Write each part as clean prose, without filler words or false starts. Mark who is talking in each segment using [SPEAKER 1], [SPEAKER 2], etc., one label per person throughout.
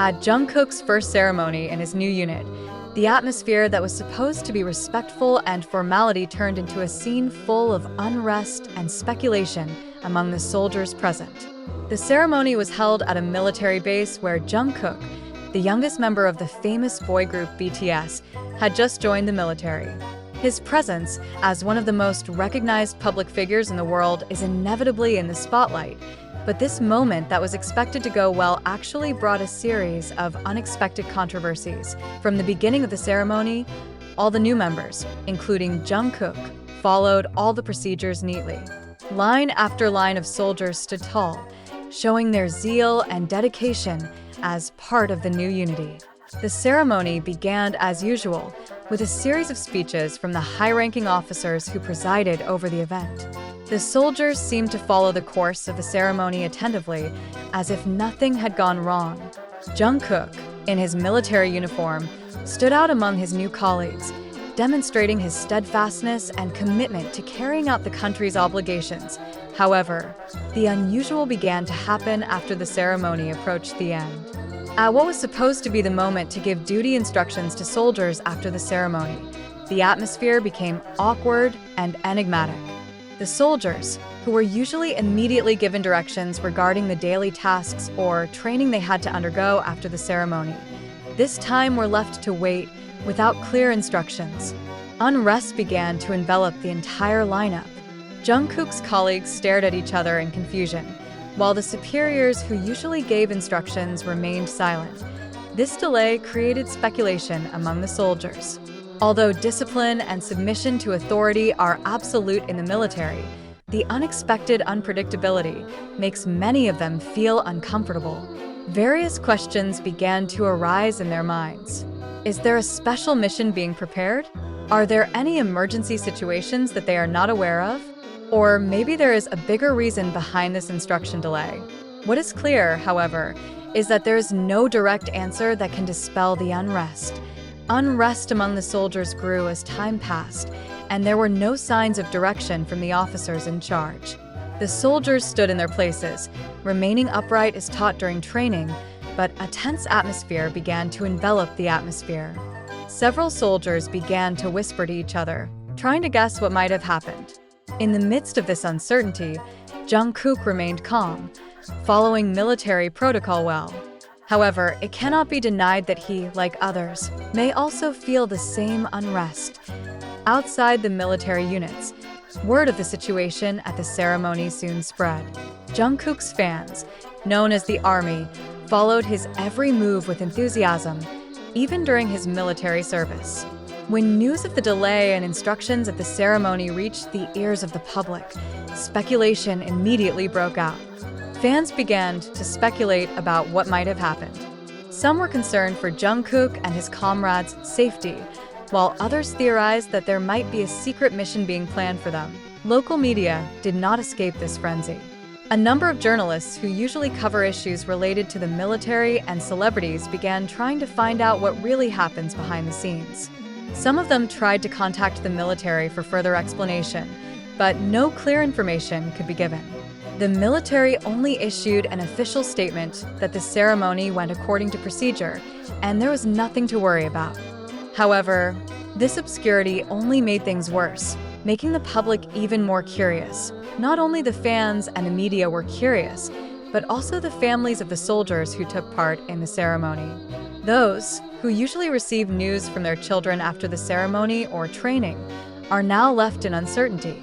[SPEAKER 1] At Jungkook's first ceremony in his new unit, the atmosphere that was supposed to be respectful and formality turned into a scene full of unrest and speculation among the soldiers present. The ceremony was held at a military base where Jungkook, the youngest member of the famous boy group BTS, had just joined the military. His presence, as one of the most recognized public figures in the world, is inevitably in the spotlight. But this moment that was expected to go well actually brought a series of unexpected controversies. From the beginning of the ceremony, all the new members, including Jungkook, followed all the procedures neatly. Line after line of soldiers stood tall, showing their zeal and dedication as part of the new unity. The ceremony began as usual, with a series of speeches from the high-ranking officers who presided over the event. The soldiers seemed to follow the course of the ceremony attentively, as if nothing had gone wrong. Jungkook, in his military uniform, stood out among his new colleagues, demonstrating his steadfastness and commitment to carrying out the country's obligations. However, the unusual began to happen after the ceremony approached the end. At what was supposed to be the moment to give duty instructions to soldiers after the ceremony, the atmosphere became awkward and enigmatic. The soldiers, who were usually immediately given directions regarding the daily tasks or training they had to undergo after the ceremony, this time were left to wait without clear instructions. Unrest began to envelop the entire lineup. Jungkook's colleagues stared at each other in confusion, while the superiors who usually gave instructions remained silent. This delay created speculation among the soldiers. Although discipline and submission to authority are absolute in the military, the unexpected unpredictability makes many of them feel uncomfortable. Various questions began to arise in their minds. Is there a special mission being prepared? Are there any emergency situations that they are not aware of? Or maybe there is a bigger reason behind this instruction delay. What is clear, however, is that there is no direct answer that can dispel the unrest. Unrest among the soldiers grew as time passed, and there were no signs of direction from the officers in charge. The soldiers stood in their places, remaining upright as taught during training, but a tense atmosphere began to envelop the atmosphere. Several soldiers began to whisper to each other, trying to guess what might have happened. In the midst of this uncertainty, Jungkook remained calm, following military protocol well. However, it cannot be denied that he, like others, may also feel the same unrest. Outside the military units, word of the situation at the ceremony soon spread. Jungkook's fans, known as the Army, followed his every move with enthusiasm, even during his military service. When news of the delay and instructions at the ceremony reached the ears of the public, speculation immediately broke out. Fans began to speculate about what might have happened. Some were concerned for Jungkook and his comrades' safety, while others theorized that there might be a secret mission being planned for them. Local media did not escape this frenzy. A number of journalists who usually cover issues related to the military and celebrities began trying to find out what really happens behind the scenes. Some of them tried to contact the military for further explanation, but no clear information could be given. The military only issued an official statement that the ceremony went according to procedure, and there was nothing to worry about. However, this obscurity only made things worse, making the public even more curious. Not only the fans and the media were curious, but also the families of the soldiers who took part in the ceremony. Those who usually receive news from their children after the ceremony or training are now left in uncertainty.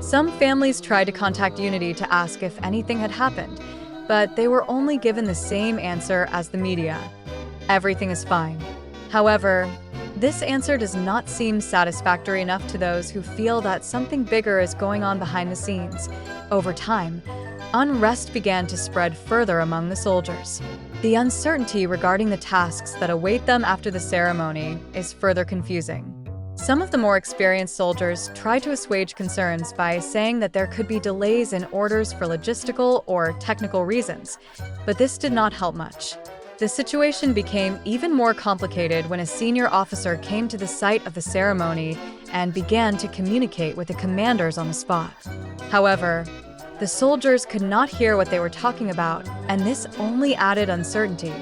[SPEAKER 1] Some families tried to contact Unity to ask if anything had happened, but they were only given the same answer as the media. Everything is fine. However, this answer does not seem satisfactory enough to those who feel that something bigger is going on behind the scenes. Over time, unrest began to spread further among the soldiers. The uncertainty regarding the tasks that await them after the ceremony is further confusing. Some of the more experienced soldiers tried to assuage concerns by saying that there could be delays in orders for logistical or technical reasons, but this did not help much. The situation became even more complicated when a senior officer came to the site of the ceremony and began to communicate with the commanders on the spot. However, the soldiers could not hear what they were talking about, and this only added uncertainty.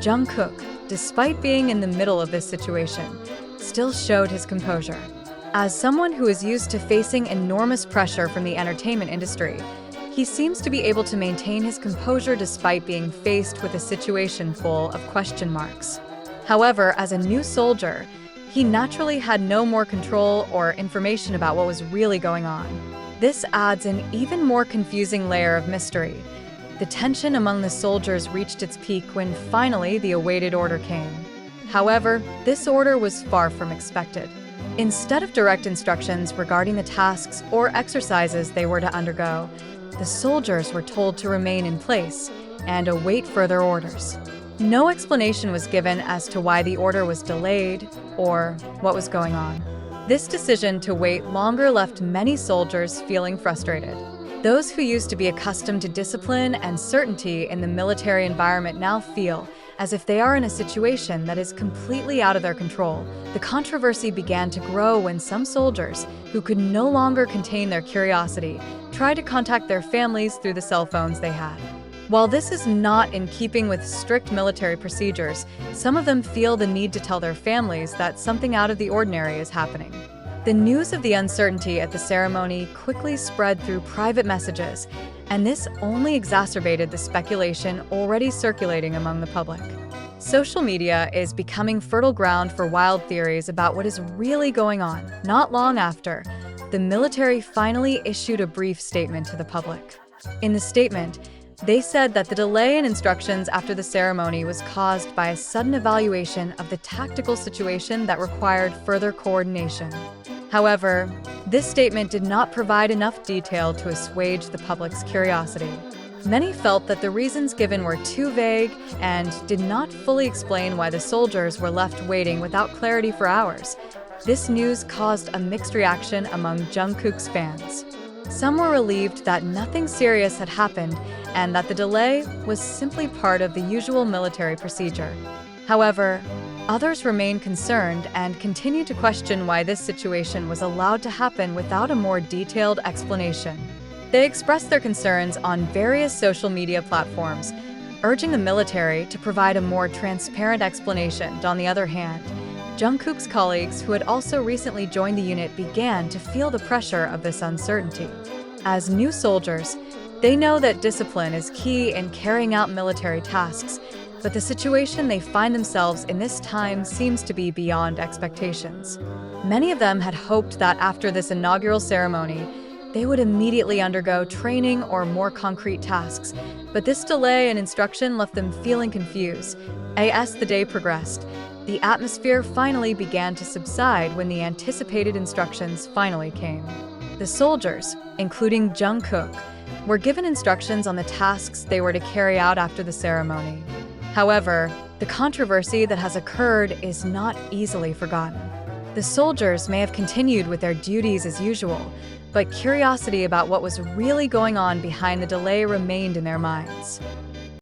[SPEAKER 1] Jungkook, despite being in the middle of this situation, still showed his composure. As someone who is used to facing enormous pressure from the entertainment industry, he seems to be able to maintain his composure despite being faced with a situation full of question marks. However, as a new soldier, he naturally had no more control or information about what was really going on. This adds an even more confusing layer of mystery. The tension among the soldiers reached its peak when finally the awaited order came. However, this order was far from expected. Instead of direct instructions regarding the tasks or exercises they were to undergo, the soldiers were told to remain in place and await further orders. No explanation was given as to why the order was delayed or what was going on. This decision to wait longer left many soldiers feeling frustrated. Those who used to be accustomed to discipline and certainty in the military environment now feel as if they are in a situation that is completely out of their control. The controversy began to grow when some soldiers, who could no longer contain their curiosity, tried to contact their families through the cell phones they had. While this is not in keeping with strict military procedures, some of them feel the need to tell their families that something out of the ordinary is happening. The news of the uncertainty at the ceremony quickly spread through private messages, and this only exacerbated the speculation already circulating among the public. Social media is becoming fertile ground for wild theories about what is really going on. Not long after, the military finally issued a brief statement to the public. In the statement, they said that the delay in instructions after the ceremony was caused by a sudden evaluation of the tactical situation that required further coordination. However, this statement did not provide enough detail to assuage the public's curiosity. Many felt that the reasons given were too vague and did not fully explain why the soldiers were left waiting without clarity for hours. This news caused a mixed reaction among Jungkook's fans. Some were relieved that nothing serious had happened and that the delay was simply part of the usual military procedure. However, others remained concerned and continued to question why this situation was allowed to happen without a more detailed explanation. They expressed their concerns on various social media platforms, urging the military to provide a more transparent explanation. On the other hand, Jungkook's colleagues, who had also recently joined the unit, began to feel the pressure of this uncertainty. As new soldiers, they know that discipline is key in carrying out military tasks, but the situation they find themselves in this time seems to be beyond expectations. Many of them had hoped that after this inaugural ceremony, they would immediately undergo training or more concrete tasks, but this delay in instruction left them feeling confused. As the day progressed, the atmosphere finally began to subside when the anticipated instructions finally came. The soldiers, including Jungkook, were given instructions on the tasks they were to carry out after the ceremony. However, the controversy that has occurred is not easily forgotten. The soldiers may have continued with their duties as usual, but curiosity about what was really going on behind the delay remained in their minds.